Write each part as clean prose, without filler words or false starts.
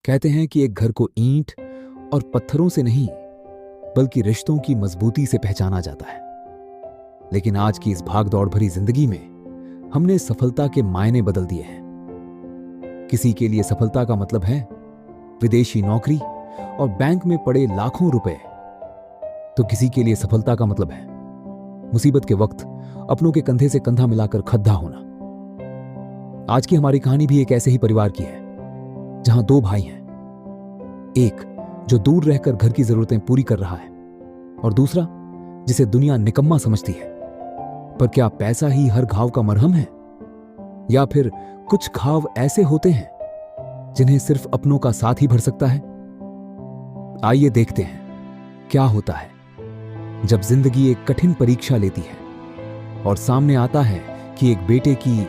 कहते हैं कि एक घर को ईंट और पत्थरों से नहीं बल्कि रिश्तों की मजबूती से पहचाना जाता है। लेकिन आज की इस भाग दौड़ भरी जिंदगी में हमने सफलता के मायने बदल दिए हैं। किसी के लिए सफलता का मतलब है विदेशी नौकरी और बैंक में पड़े लाखों रुपए, तो किसी के लिए सफलता का मतलब है मुसीबत के वक्त अपनों के कंधे से कंधा मिलाकर खड्डा होना। आज की हमारी कहानी भी एक ऐसे ही परिवार की है जहां दो भाई हैं, एक जो दूर रहकर घर की जरूरतें पूरी कर रहा है और दूसरा जिसे दुनिया निकम्मा समझती है। पर क्या पैसा ही हर घाव का मरहम है, या फिर कुछ घाव ऐसे होते हैं जिन्हें सिर्फ अपनों का साथ ही भर सकता है? आइए देखते हैं क्या होता है जब जिंदगी एक कठिन परीक्षा लेती है और सामने आता है कि एक बेटे की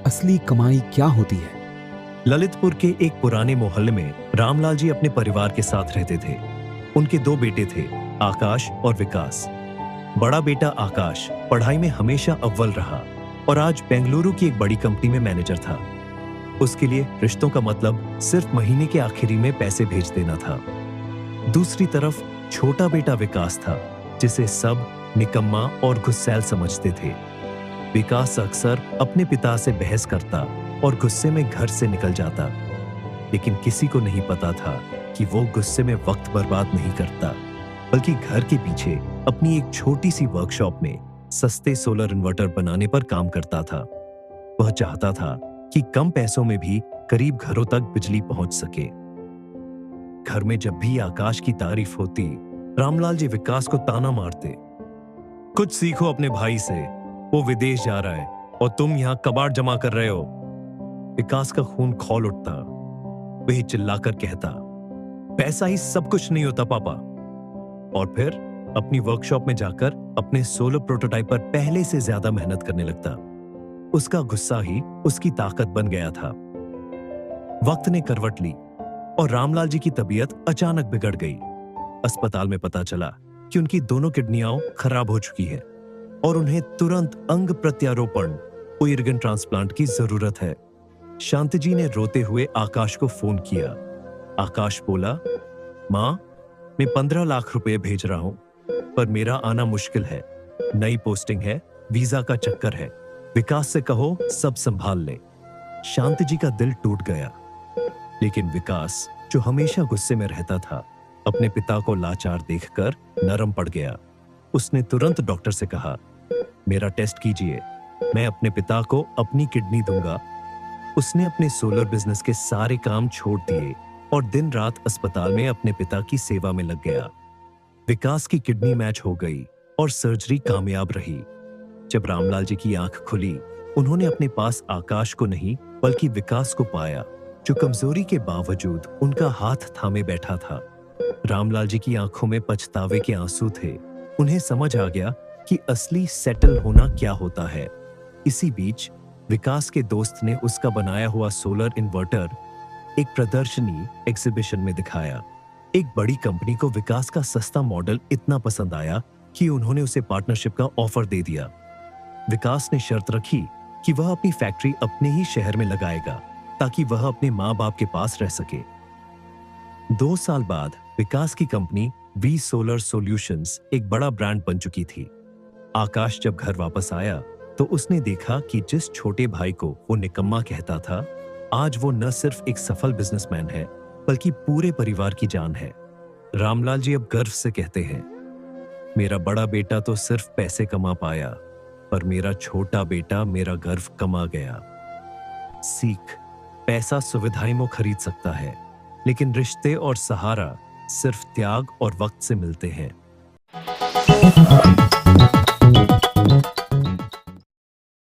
असली कमाई क्या होती है। ललितपुर के एक पुराने मोहल्ले में रामलाल जी अपने परिवार के साथ रहते थे। उनके दो बेटे थे, आकाश और विकास। बड़ा बेटा आकाश पढ़ाई में हमेशा अव्वल रहा और आज बेंगलुरु की एक बड़ी कंपनी में मैनेजर था। उसके लिए रिश्तों का मतलब सिर्फ महीने के आखिरी में पैसे भेज देना था। दूसरी तरफ छोटा बेटा विकास था, जिसे सब निकम्मा और गुस्सैल समझते थे। विकास अक्सर अपने पिता से बहस करता और गुस्से में घर से निकल जाता, लेकिन किसी को नहीं पता था कि वो गुस्से में वक्त बर्बाद नहीं करता, बल्कि घर के पीछे अपनी एक छोटी सी वर्कशॉप में सस्ते सोलर इन्वर्टर बनाने पर काम करता था। वह चाहता था कि कम पैसों में भी करीब घरों तक बिजली पहुंच सके। घर में जब भी आकाश की तारीफ होती, रामलाल जी विकास को ताना मारते, कुछ सीखो अपने भाई से, वो विदेश जा रहा है और तुम यहां कबाड़ जमा कर रहे हो। विकास का खून खौल उठता। वही चिल्लाकर कहता, पैसा ही सब कुछ नहीं होता पापा। और फिर अपनी वर्कशॉप में जाकर अपने सोलर प्रोटोटाइप पर पहले से ज्यादा मेहनत करने लगता। उसका गुस्सा ही उसकी ताकत बन गया था। वक्त ने करवट ली और रामलाल जी की तबीयत अचानक बिगड़ गई। अस्पताल में पता चला कि उनकी दोनों किडनियां खराब हो चुकी है और उन्हें तुरंत अंग प्रत्यारोपण ऑर्गन ट्रांसप्लांट की जरूरत है। शांति जी ने रोते हुए आकाश को फोन किया। आकाश बोला, मां, मैं 15 लाख रुपए भेज रहा हूं, पर मेरा आना मुश्किल है। नई पोस्टिंग है, वीजा का चक्कर है। विकास से कहो सब संभाल ले। शांति जी का दिल टूट गया, लेकिन विकास, जो हमेशा गुस्से में रहता था, अपने पिता को लाचार देखकर नरम पड़ गया। उसने तुरंत डॉक्टर से कहा, मेरा टेस्ट कीजिए, मैं अपने पिता को अपनी किडनी दूंगा। उसने अपने सोलर बिजनेस के सारे काम छोड़ दिए और दिन रात अस्पताल में अपने पिता की सेवा में लग गया। विकास की किडनी मैच हो गई और सर्जरी कामयाब रही। जब रामलाल जी की आंख खुली, उन्होंने अपने पास आकाश को नहीं बल्कि विकास को पाया, जो कमजोरी के बावजूद उनका हाथ थामे बैठा था। रामलाल जी की आंखों में पछतावे के आंसू थे। उन्हें समझ आ गया कि असली सेटल होना क्या होता है। इसी बीच विकास के दोस्त ने उसका बनाया हुआ सोलर इन्वर्टर एक प्रदर्शनी एग्जीबिशन में दिखाया। एक बड़ी कंपनी को विकास का सस्ता मॉडल इतना पसंद आया कि उन्होंने उसे पार्टनरशिप का ऑफर दे दिया। विकास ने शर्त रखी कि वह अपनी फैक्ट्री अपने ही शहर में लगाएगा, ताकि वह अपने माँ बाप के पास रह सके। 2 साल बाद विकास की कंपनी वी सोलर सॉल्यूशंस एक बड़ा ब्रांड बन चुकी थी। आकाश जब घर वापस आया तो उसने देखा कि जिस छोटे भाई को वो निकम्मा कहता था, आज वो न सिर्फ एक सफल बिजनेसमैन है, बल्कि पूरे परिवार की जान है। रामलाल जी अब गर्व से कहते हैं, मेरा बड़ा बेटा तो सिर्फ पैसे कमा पाया, पर मेरा छोटा बेटा मेरा गर्व कमा गया। सीख, पैसा सुविधाएं में खरीद सकता है, लेकिन रिश्ते और सहारा सिर्फ त्याग और वक्त से मिलते हैं।